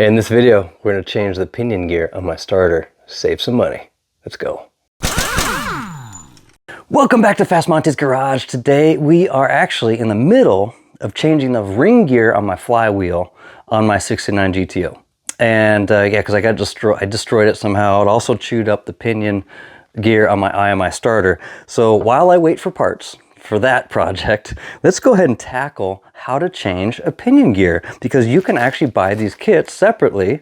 In this video, we're going to change the pinion gear on my starter, save some money. Let's go. Welcome back to Fast Monty's Garage. Today we are actually in the middle of changing the ring gear on my flywheel on my 69 GTO. And yeah, because I destroyed it somehow. It also chewed up the pinion gear on my IMI starter. So while I wait for parts for that project, let's go ahead and tackle how to change a pinion gear, because you can actually buy these kits separately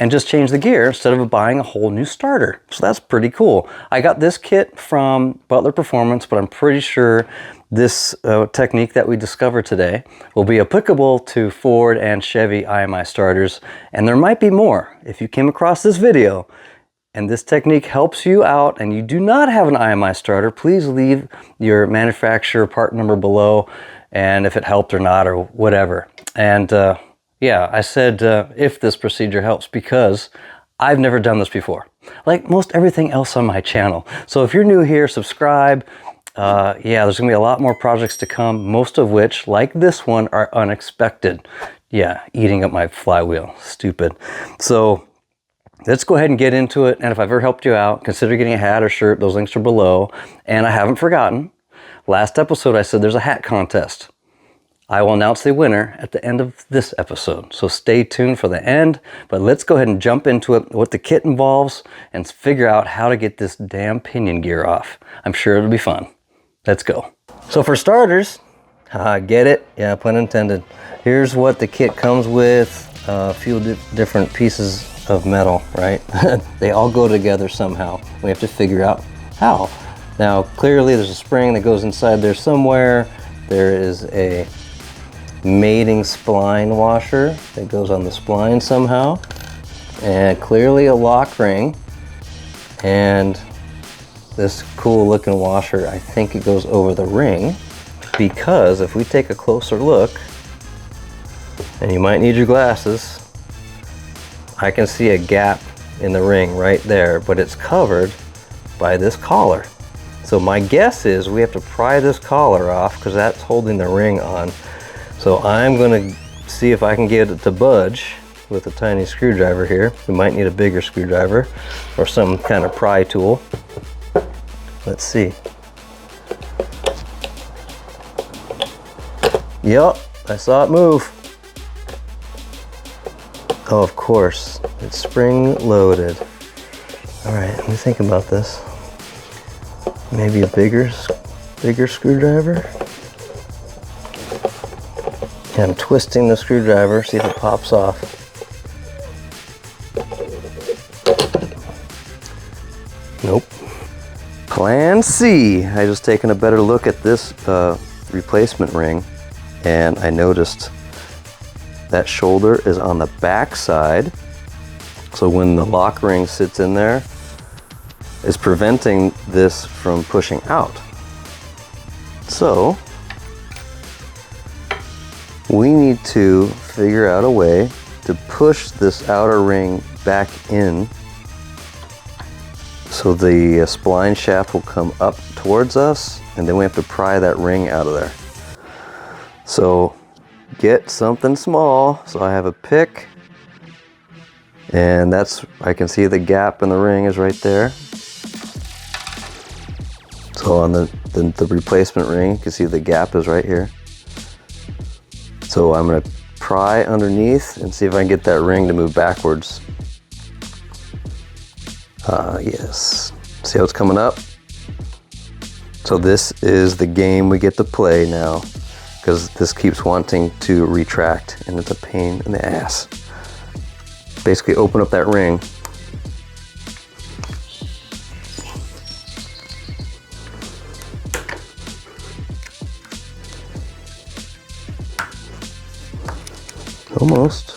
and just change the gear instead of buying a whole new starter. So that's pretty cool. I got this kit from Butler Performance, but I'm pretty sure this technique that we discovered today will be applicable to Ford and Chevy IMI starters, and there might be more. If you came across this video and this technique helps you out and you do not have an IMI starter, please leave your manufacturer part number below and if it helped or not or whatever. And yeah, I said if this procedure helps, because I've never done this before, like most everything else on my channel. So if you're new here, subscribe. Yeah, there's gonna be a lot more projects to come, most of which, like this one, are unexpected. Yeah, eating up my flywheel, stupid. So let's go ahead and get into it. And if I've ever helped you out, consider getting a hat or shirt. Those links are below. And I haven't forgotten, last episode I said there's a hat contest. I will announce the winner at the end of this episode. So stay tuned for the end, but let's go ahead and jump into it, what the kit involves, and figure out how to get this damn pinion gear off. I'm sure it'll be fun. Let's go. So for starters, get it? Yeah, pun intended. Here's what the kit comes with. A few different pieces of metal, right? They all go together somehow. We have to figure out how. Now, clearly there's a spring that goes inside there somewhere. There is a mating spline washer that goes on the spline somehow, and clearly a lock ring, and this cool looking washer, I think it goes over the ring, because if we take a closer look, and you might need your glasses, I can see a gap in the ring right there, but it's covered by this collar. So my guess is we have to pry this collar off, because that's holding the ring on. So I'm going to see if I can get it to budge with a tiny screwdriver here. We might need a bigger screwdriver or some kind of pry tool. Let's see. Yup, I saw it move. Oh, of course, it's spring loaded. All right, let me think about this. Maybe a bigger screwdriver. And I'm twisting the screwdriver, see if it pops off. Nope. Plan C. I just taken a better look at this replacement ring, and I noticed that shoulder is on the back side. So when the lock ring sits in there, it's preventing this from pushing out. So we need to figure out a way to push this outer ring back in so the spline shaft will come up towards us, and then we have to pry that ring out of there. So get something small. So I have a pick, and I can see the gap in the ring is right there. So on the replacement ring, you can see the gap is right here. So I'm going to pry underneath and see if I can get that ring to move backwards. Yes. See how it's coming up? So this is the game we get to play now, because this keeps wanting to retract and it's a pain in the ass. Basically open up that ring. Almost.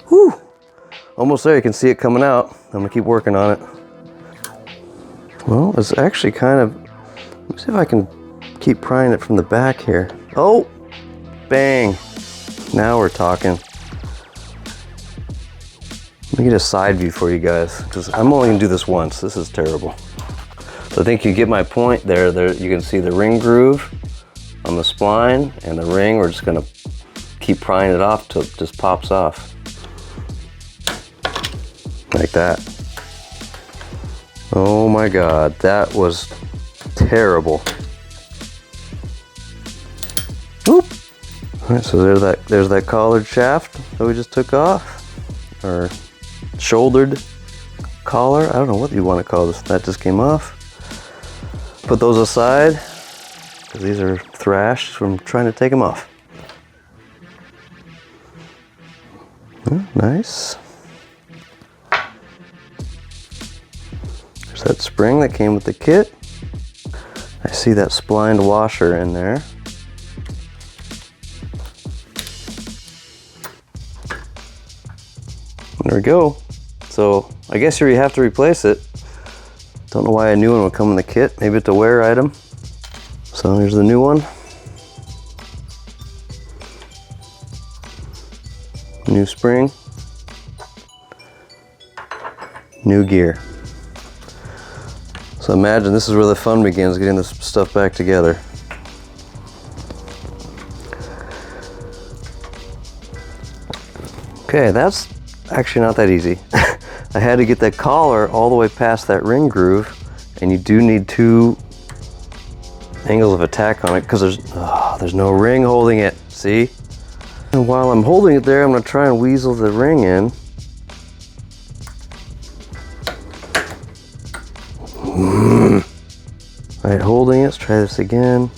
Whew. Almost there. You can see it coming out. I'm gonna keep working on it. Well, it's actually kind of, let me see if I can keep prying it from the back here. Oh, bang. Now we're talking. Let me get a side view for you guys, because I'm only gonna do this once. This is terrible. So I think you get my point there. There you can see the ring groove on the spline and the ring. We're just gonna keep prying it off till it just pops off. Like that. Oh my God, that was terrible. Oop. All right, so there's that collared shaft that we just took off, or shouldered collar. I don't know what you want to call this. That just came off. Put those aside, because these are thrashed from trying to take them off. Oh, nice. There's that spring that came with the kit. I see that splined washer in there. There we go. So I guess here you have to replace it. Don't know why a new one would come in the kit. Maybe it's a wear item. So here's the new one. New spring. New gear. So imagine this is where the fun begins, getting this stuff back together. Okay, that's actually not that easy. I had to get that collar all the way past that ring groove, and you do need 2 angles of attack on it because there's no ring holding it, see? And while I'm holding it there, I'm gonna try and weasel the ring in. All right, holding it, let's try this again.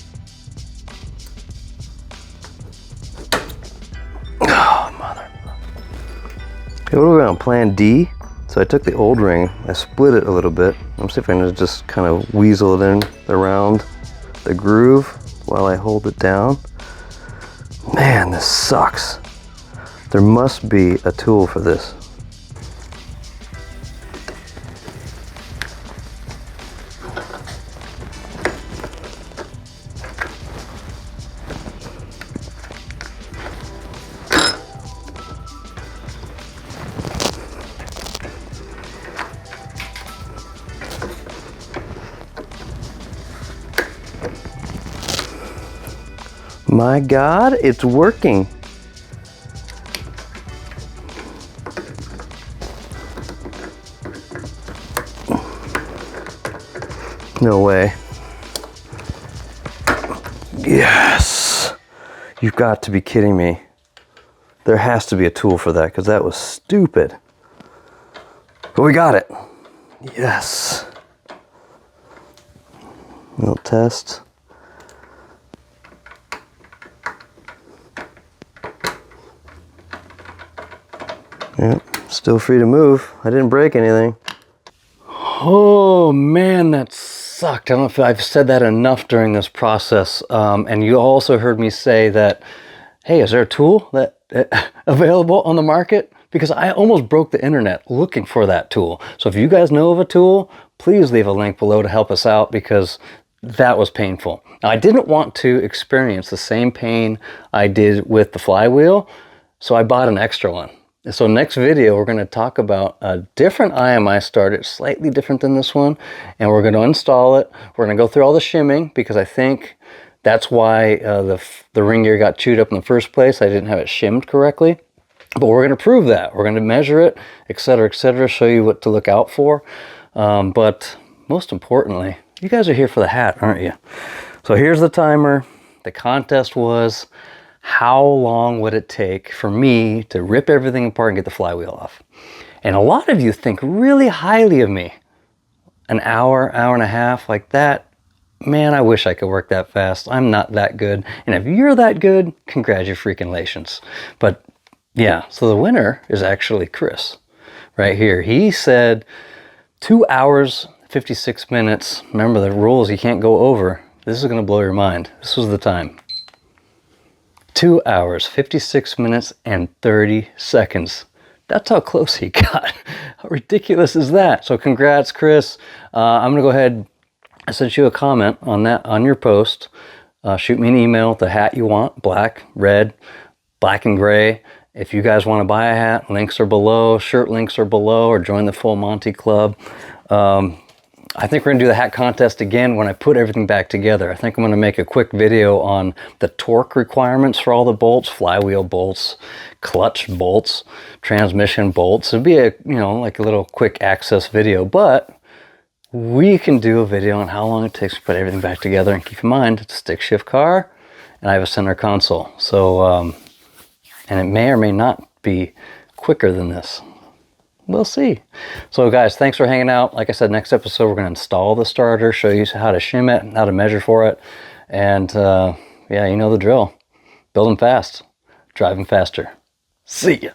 Oh, mother. Okay, what are we on, plan D? So I took the old ring, I split it a little bit. Let me see if I can just kind of weasel it in around the groove while I hold it down. Man, this sucks. There must be a tool for this. My God, it's working. No way. Yes. You've got to be kidding me. There has to be a tool for that because that was stupid. But we got it. Yes. Little test. Yep, still free to move. I didn't break anything. Oh man, that sucked. I don't know if I've said that enough during this process. And you also heard me say that, hey, is there a tool that available on the market? Because I almost broke the internet looking for that tool. So if you guys know of a tool, please leave a link below to help us out because that was painful. Now, I didn't want to experience the same pain I did with the flywheel, so I bought an extra one. So next video, we're going to talk about a different IMI starter, slightly different than this one, and we're going to install it. We're going to go through all the shimming because I think that's why the ring gear got chewed up in the first place. I didn't have it shimmed correctly, but we're going to prove that. We're going to measure it, etc., show you what to look out for. But most importantly, you guys are here for the hat, aren't you? So here's the timer. The contest was, how long would it take for me to rip everything apart and get the flywheel off? And a lot of you think really highly of me. An hour, hour and a half like that. Man, I wish I could work that fast. I'm not that good. And if you're that good, congratulations. But yeah, so the winner is actually Chris right here. He said 2 hours, 56 minutes. Remember the rules, you can't go over. This is gonna blow your mind. This was the time. 2 hours, 56 minutes, and 30 seconds. That's how close he got. How ridiculous is that? So congrats, Chris. I'm gonna go ahead and send you a comment on that, on your post. Shoot me an email with the hat you want, black, red, black and gray. If you guys wanna buy a hat, links are below, shirt links are below, or join the Full Monty Club. I think we're gonna do the hat contest again when I put everything back together. I think I'm gonna make a quick video on the torque requirements for all the bolts, flywheel bolts, clutch bolts, transmission bolts. It'll be a, you know, like a little quick access video, but we can do a video on how long it takes to put everything back together. And keep in mind, it's a stick shift car and I have a center console. So, and it may or may not be quicker than this. We'll see. So guys, thanks for hanging out. Like I said, next episode, we're going to install the starter, show you how to shim it, how to measure for it. And yeah, you know the drill. Build them fast, drive them faster. See ya.